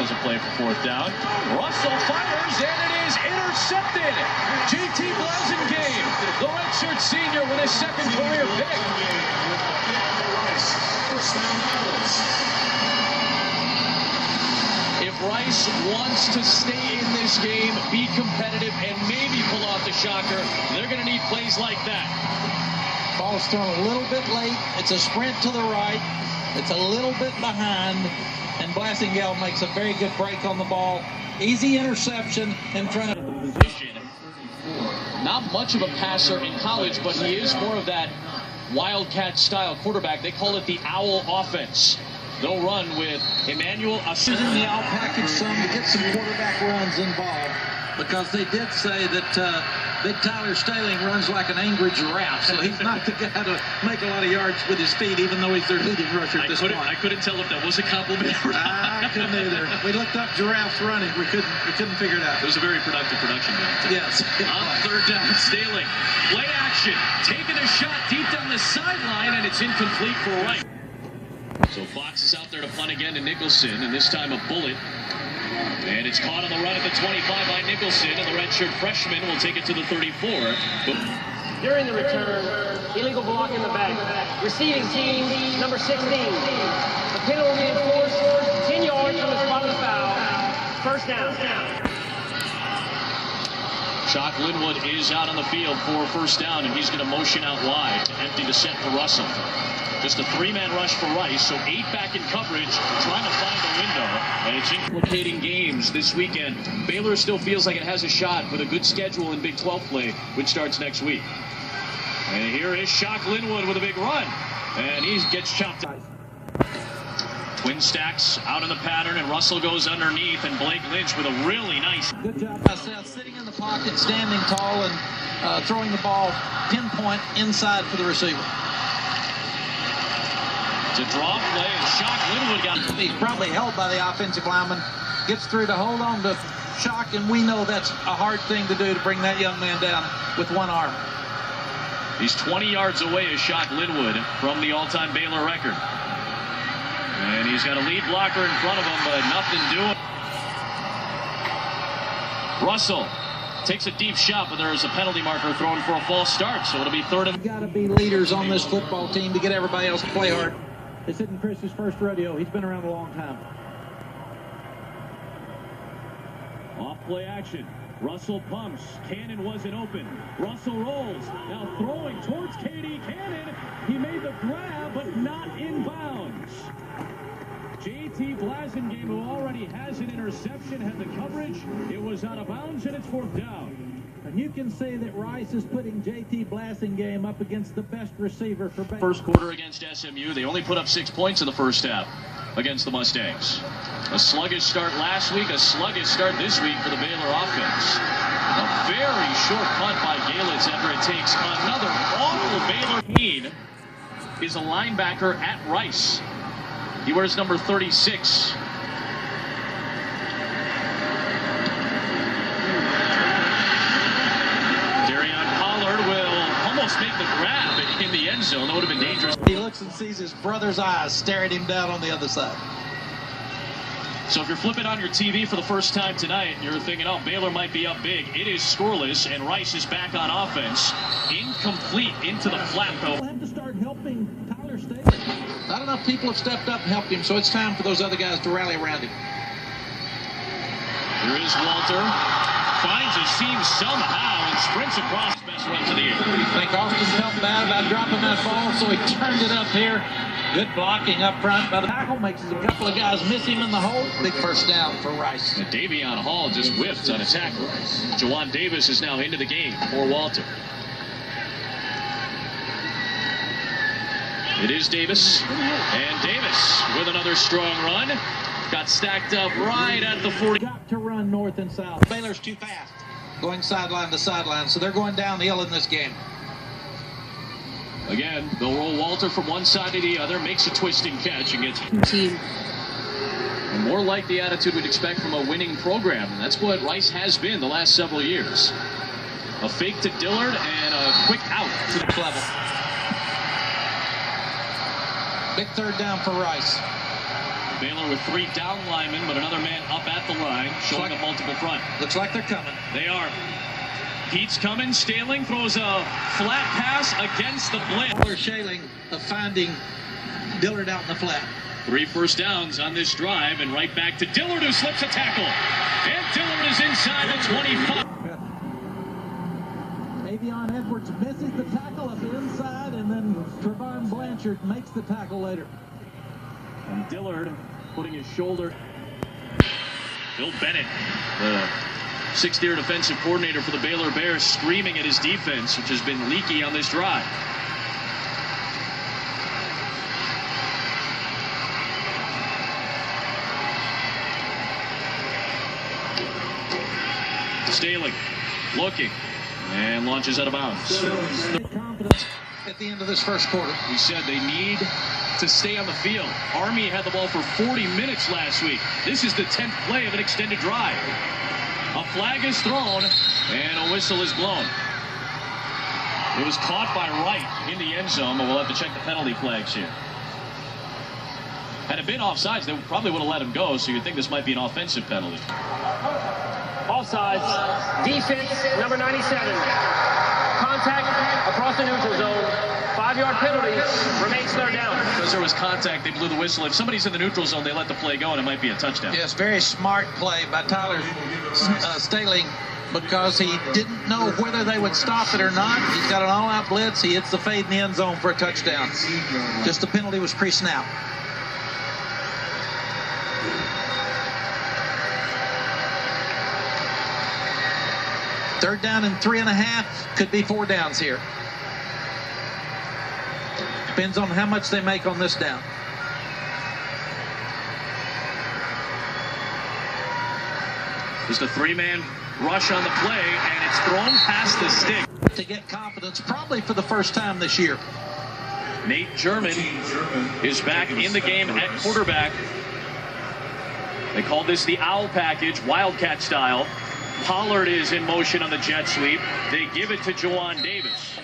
doesn't play for fourth down. Russell fires, and it is intercepted. JT Blasingame, the redshirt senior, with his second career pick. If Rice wants to stay in this game, be competitive, and maybe pull off the shocker, they're going to need plays like that. Ball's thrown a little bit late. It's a sprint to the right. It's a little bit behind, and Blasingame makes a very good break on the ball. Easy interception in front of the position. Not much of a passer in college, but he is more of that wildcat-style quarterback. They call it the owl offense. They'll run with Emmanuel Using the owl package some to get some quarterback runs involved, because they did say that Big Tyler Staling runs like an angry giraffe, so he's not the guy to make a lot of yards with his feet, even though he's their leading rusher at this point. I couldn't tell if that was a compliment or not. I couldn't either. We looked up giraffes running. We couldn't figure it out. It was a very productive production game. Yes. On third down, Staling. Play action. Taking a shot deep down the sideline, and it's incomplete for Rice. So Fox is out there to punt again to Nicholson, and this time a bullet. And it's caught on the run at the 25 by Nicholson, and the redshirt freshman will take it to the 34. During the return, illegal block in the back. Receiving team, number 16. The penalty enforced 10 yards from the spot of the foul. First down. Shock Linwood is out on the field for first down, and he's going to motion out wide to empty the set for Russell. Just a three-man rush for Rice, so 8 back in coverage, trying to find the window, and it's implicating games this weekend. Baylor still feels like it has a shot with a good schedule in Big 12 play, which starts next week. And here is Shock Linwood with a big run, and he gets chopped out. Twin stacks out in the pattern, and Russell goes underneath, and Blake Lynch with a really nice... Good job by Seth, sitting in the pocket, standing tall, and throwing the ball pinpoint inside for the receiver. To draw play, and Shock Linwood got... He's probably held by the offensive lineman, gets through to hold on to Shock, and we know that's a hard thing to do, to bring that young man down with one arm. He's 20 yards away as Shock Linwood from the all-time Baylor record. And he's got a lead blocker in front of him, but nothing doing. Russell takes a deep shot, but there is a penalty marker thrown for a false start, so it'll be third and... You've got to be leaders on this football team to get everybody else to play hard. This isn't Chris's first rodeo. He's been around a long time. Off play action. Russell pumps. Cannon wasn't open. Russell rolls. Now throwing towards KD Cannon. He made the grab, but not in bounds. JT Blasingame, who already has an interception, had the coverage. It was out of bounds, and it's fourth down. And you can say that Rice is putting JT Blasingame up against the best receiver for Baylor. First quarter against SMU. They only put up 6 points in the first half against the Mustangs. A sluggish start last week, a sluggish start this week for the Baylor offense. A very short punt by Galitz after it takes another awful Baylor. Keene is a linebacker at Rice. He wears number 36. Make the grab in the end zone. That would have been dangerous. He looks and sees his brother's eyes staring him down on the other side. So if you're flipping on your TV for the first time tonight, you're thinking, oh, Baylor might be up big. It is scoreless, and Rice is back on offense. Incomplete into the flat, though. We'll have to start helping Tyler Staling. Not enough people have stepped up and helped him, so it's time for those other guys to rally around him. Here is Walter. Finds a seam somehow and sprints across. Best run to the air. I think Austin felt bad about dropping that ball, so he turned it up here. Good blocking up front by the tackle. Makes a couple of guys miss him in the hole. Big first down for Rice. And Davion Hall just whiffed on a tackle. Jawan Davis is now into the game for Walter. It is Davis. And Davis with another strong run. Got stacked up right at the 40. Got to run north and south. Baylor's too fast, going sideline to sideline, so they're going downhill in this game. Again, they'll roll Walter from one side to the other, makes a twisting catch and gets team. And more like the attitude we'd expect from a winning program, and that's what Rice has been the last several years. A fake to Dillard and a quick out to the level. Big third down for Rice. Baylor with 3 down linemen, but another man up at the line, showing a multiple front. Looks like they're coming. They are. Heat's coming. Staling throws a flat pass against the blitz. Shaling of finding Dillard out in the flat. 3 first downs on this drive, and right back to Dillard, who slips a tackle. And Dillard is inside the 25. Avion Edwards misses the tackle up the inside, and then Trevon Blanchard makes the tackle later. And Dillard putting his shoulder. Bill Bennett, the 6th-year defensive coordinator for the Baylor Bears, screaming at his defense, which has been leaky on this drive. Staling, looking, and launches out of bounds. Confidence at the end of this first quarter. He said they need to stay on the field. Army had the ball for 40 minutes last week. This is the 10th play of an extended drive. A flag is thrown, and a whistle is blown. It was caught by Wright in the end zone, but we'll have to check the penalty flags here. Had it been offsides, they probably would have let him go, so you'd think this might be an offensive penalty. Offsides. Defense, number 97. Contact across the neutral zone. 5-yard penalty. Remains 3rd down. Because there was contact, they blew the whistle. If somebody's in the neutral zone, they let the play go, and it might be a touchdown. Yes, very smart play by Tyler Staling, because he didn't know whether they would stop it or not. He's got an all-out blitz. He hits the fade in the end zone for a touchdown. Just the penalty was pre-snap. Third down and 3.5. Could be 4 downs here. Depends on how much they make on this down. Just a 3-man rush on the play, and it's thrown past the stick. To get confidence, probably for the first time this year. Nate German is back in the game at quarterback. They called this the owl package, Wildcat style. Pollard is in motion on the jet sweep. They give it to Jawan Davis.